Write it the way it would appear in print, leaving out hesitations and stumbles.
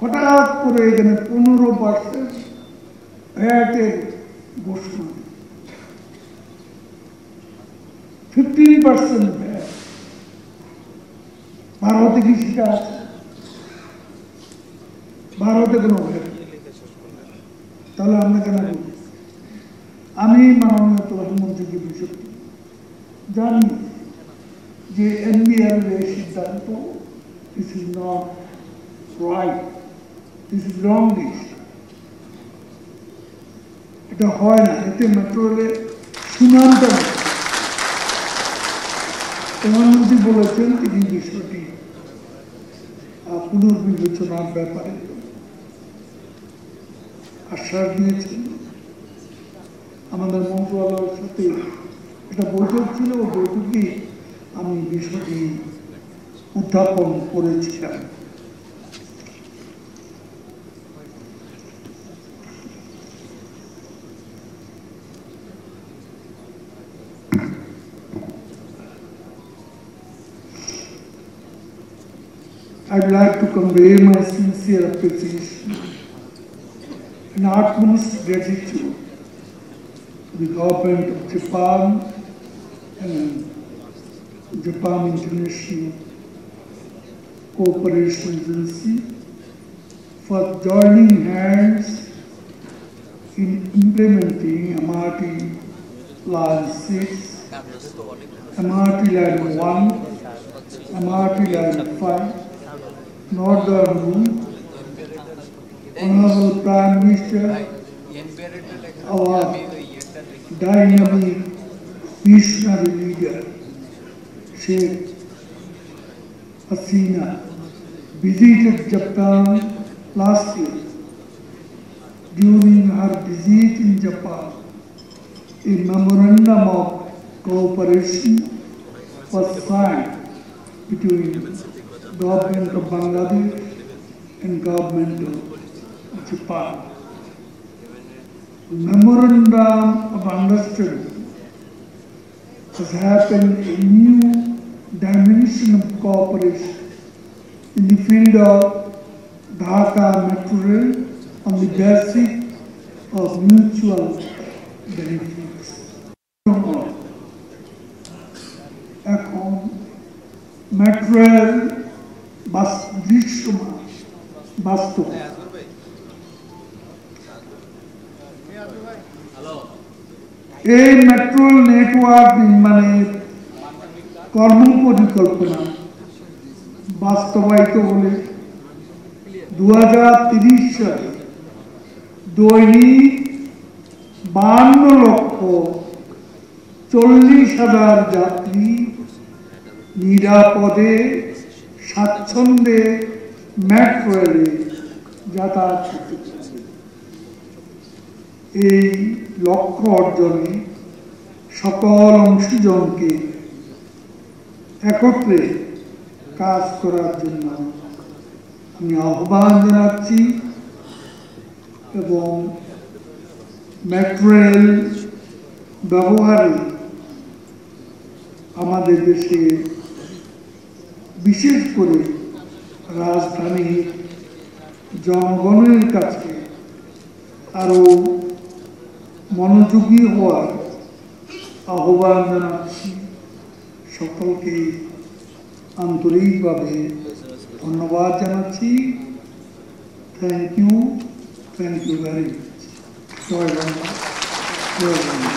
হঠাৎ করে এখানে 15% ভ্যাটের ঘোষণা, 15% ভ্যাট। ভারতে কি সেটা আছে? ভারতে কোনো ভ্যাট, তাহলে আমরা কেন বলি? আমি মাননীয় প্রধানমন্ত্রীকে বিষয় জানি যে এনবিআর এর সিদ্ধান্ত, this is not right, this is wrong decision. এটা হয় না, এতে মেট্রো রেলের সুনামটা। প্রধানমন্ত্রী বলেছেন তিনি বিষয়টি পুনর্বিবেচনার ব্যাপারে আশ্বাস দিয়েছেন। আমাদের মন্ত্রণালয়ের সাথে একটা বৈঠক ছিল, ও বৈঠকে আমি বিষয়টি উত্থাপন করেছিলাম। I'd like to convey my sincere appreciation and utmost gratitude to the government of Japan and Japan International Cooperation Agency for joining hands in implementing MRT Line 6, MRT Line 1, MRT Line 5, Northern Route. Honorable Prime Minister, our dynamic visionary leader, Sheikh Hasina, visited Japan last year. During her visit in Japan, a memorandum of cooperation was signed between Government of Bangladesh and Government of Japan. Memorandum of Understanding has happened a new dimension of cooperation in the field of Dhaka Metro Rail on the basis of mutual benefits. এখন metro rail বাস্তব। এই metro network নির্মাণের কর্মপরিকল্পনা বাস্তবায়িত হলে 2030 সালে দৈনিক 52,40,000 যাত্রী নিরাপদে স্বাচ্ছন্দ্যে মেট্রো রেলে যাতায়াত করতে পারবে। এই লক্ষ্য অর্জনে সকল অংশীজনকে একত্রে কাজ করার জন্য আমি আহ্বান জানাচ্ছি এবং মেট্রো রেল ব্যবহারে আমাদের দেশে বিশেষ করে রাজধানীর জনগণের কাছে আরো মনোযোগী হওয়ার আহ্বান জানাচ্ছি। সকলকে আন্তরিকভাবে ধন্যবাদ জানাচ্ছি। Thank you very much. জয় বাংলা, জয় বাংলা।